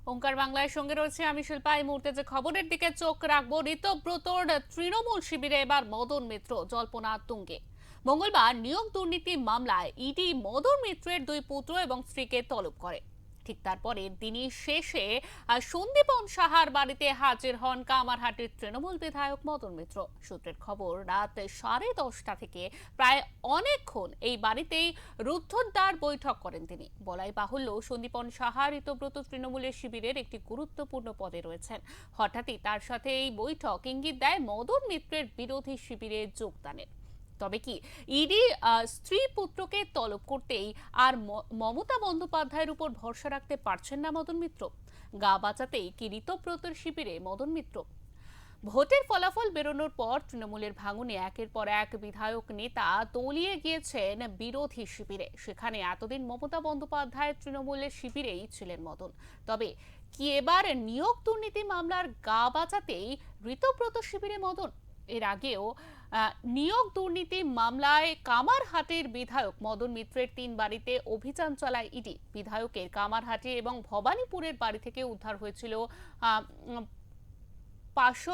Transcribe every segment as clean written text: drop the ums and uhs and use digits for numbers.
ওঙ্কার বাংলার সঙ্গে রয়েছে আমি শিল্পা। এই মুহূর্তে যে খবরের দিকে চোখ রাখবো, ঋতব্রতর তৃণমূল শিবিরে এবার মদন মিত্র জল্পনা তুঙ্গে। মঙ্গলবার নিয়োগ দুর্নীতি মামলায় ইডি মদন মিত্রের দুই পুত্র এবং স্ত্রীকে তলব করে। ঠিক তারপরে দিনই শেষে সন্দীপন সাহার বাড়িতে হাজির হন কামারহাটির তৃণমূল বিধায়ক মদন মিত্র। সূত্রের খবর, রাত 10:30 থেকে প্রায় অনেকক্ষণ এই বাড়িতেই রুদ্ধদ্বার বৈঠক করেন তিনি। বলাই বাহুল্য, সন্দীপন সাহা ঋতব্রত তৃণমূলের শিবিরের একটি গুরুত্বপূর্ণ পদে রয়েছেন। হঠাৎই তার সাথে এই বৈঠক ইঙ্গিত দেয় মদন মিত্রের বিরোধী শিবিরে যোগদানের। তবে কি ইডি স্ত্রী পুত্রকে তলব করতেই আর মমতা বন্দ্যোপাধ্যায়ের উপর ভরসা রাখতে পারছেন না মদন মিত্র? গা বাঁচাতেই কি ঋতব্রতর শিবিরে মদন মিত্র? ভোটের ফলাফল বেরোনোর পর তৃণমূলের ভাঙনে একের পর এক বিধায়ক নেতা তলিয়ে গিয়েছেন বিরোধী শিবিরে। সেখানে এতদিন মমতা বন্দ্যোপাধ্যায়ের তৃণমূলের শিবিরেই ছিলেন মদন। তবে কি এবার নিয়োগ দুর্নীতি মামলার গা বাঁচাতেই ঋতব্রত শিবিরে মদন? এর আগেও নিয়োগ দুর্নীতি মামলায় কামারহাটির বিধায়ক মদন মিত্রের 3 বাড়িতে অভিযান চালায় ইডি। বিধায়কের কামারহাটি এবং ভবানীপুরের বাড়ি থেকে উদ্ধার হয়েছিল 500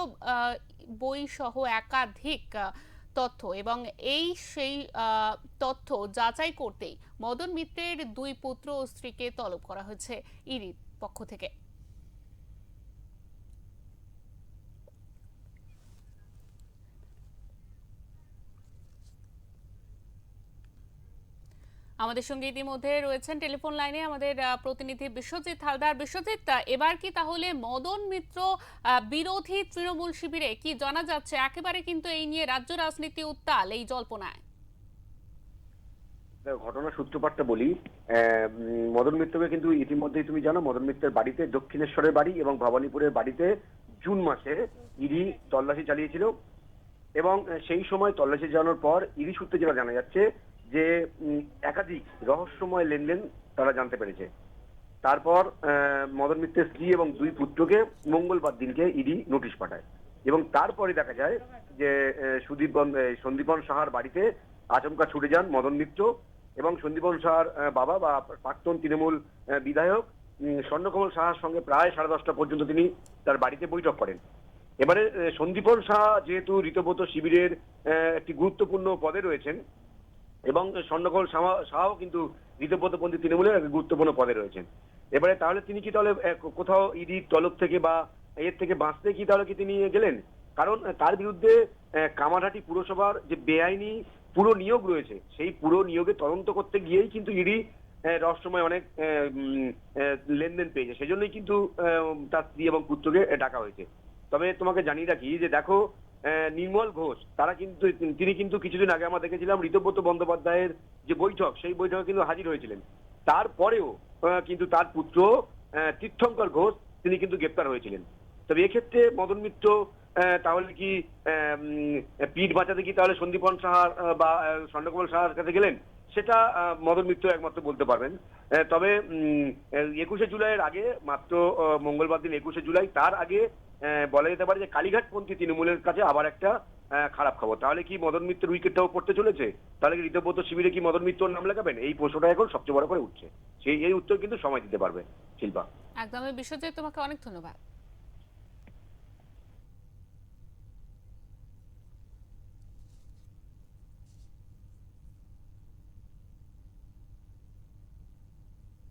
বই সহ একাধিক তথ্য, এবং সেই তথ্য যাচাই করতেই মদন মিত্রের দুই পুত্র ও স্ত্রীকে তলব করা হয়েছে ইডির পক্ষ থেকে। আমাদের সঙ্গে ইতিমধ্যে রয়েছেন টেলিফোন লাইনে আমাদের প্রতিনিধি বিশ্বজিৎ হালদার। বিশ্বজিৎ, এবার কি তাহলে মদন মিত্র বিরোধী তৃণমূল শিবিরে কি জানা যাচ্ছে? একেবারে কিন্তু এই নিয়ে রাজ্য রাজনীতি উত্তাল এই জল্পনায়। ঘটনার সূত্রপাতটা বলি। মদন মিত্রকে কিন্তু ইতিমধ্যেই তুমি জানো, মদন মিত্রের বাড়িতে, দক্ষিণেশ্বরের বাড়ি এবং ভবানীপুরের বাড়িতে জুন মাসে ইডি তল্লাশি চালিয়েছিল। এবং সেই সময় তল্লাশি চালানোর পর ইডি সূত্রে যেটা জানা যাচ্ছে যে একাধিক রহস্যময় লেনদেন তারা জানতে পেরেছে। তারপর মদন মিত্রের স্ত্রী এবং দুই পুত্রকে মঙ্গলবার দিনকে ইডি নোটিশ পাঠায়। এবং তারপরে দেখা যায় যে সন্দীপন সাহার বাড়িতে আচমকা ছুটে যান মদন মিত্র এবং সন্দীপন সাহার বাবা বা প্রাক্তন তৃণমূল বিধায়ক স্বর্ণকমল সাহার সঙ্গে প্রায় 10:30 পর্যন্ত তিনি তার বাড়িতে বৈঠক করেন। এবারে সন্দীপন সাহা যেহেতু ঋতব্রত শিবিরের একটি গুরুত্বপূর্ণ পদে রয়েছেন এবং স্বর্ণকমল সাহাও কিন্তু ঋতব্রতপন্থী তৃণমূলের এক গুরুত্বপূর্ণ পদে রয়েছেন। এবারে তাহলে তিনি কি তাহলে কোথাও ইডির তলব থেকে বা এর থেকে বাঁচতে কি তাহলে কি তিনি গেলেন? কারণ তার বিরুদ্ধে কামারহাটি পুরসভার যে বেআইনি পুরো নিয়োগ রয়েছে, সেই পুরো নিয়োগে তদন্ত করতে গিয়েই কিন্তু ইডি রহস্যময় অনেক লেনদেন পেয়েছে। সেজন্যই কিন্তু তার স্ত্রী এবং পুত্রকে ডাকা হয়েছে। তবে তোমাকে জানিয়ে রাখি যে দেখো, নির্মল ঘোষ তিনি কিন্তু কিছুদিন আগে আমরা দেখেছিলাম ঋতব্রত বন্দ্যোপাধ্যায়ের যে বৈঠক, সেই বৈঠকে কিন্তু হাজির হয়েছিলেন। তারপরেও কিন্তু তার পুত্র তীর্থঙ্কর ঘোষ তিনি কিন্তু গ্রেপ্তার হয়েছিলেন। তবে এক্ষেত্রে মদন মিত্র তাহলে কি পিঠ বাঁচাতে কি তাহলে সন্দীপন সাহার বা স্বর্ণকমল সাহার কাছে গেলেন? সেটা মদন মিত্র একমাত্র বলতে পারবেন। তবে 21শে জুলাইয়ের আগে, মাত্র মঙ্গলবার দিন 21শে জুলাই, তার আগে বলা যেতে পারে যে কালীঘাটপন্থী তৃণমূলের কাছে আবার একটা খারাপ খবর। তাহলে কি মদন মিত্রের উইকেটটাও পড়তে চলেছে? তাহলে কি ঋতব্রত শিবিরে কি মদন মিত্রর নাম লেখাবেন? এই প্রশ্নটা এখন সবচেয়ে বড় করে উঠছে। এই উত্তর কিন্তু সময় দিতে পারবে শিল্পা। একদমই বিশ্বজিৎ, তোমাকে অনেক ধন্যবাদ।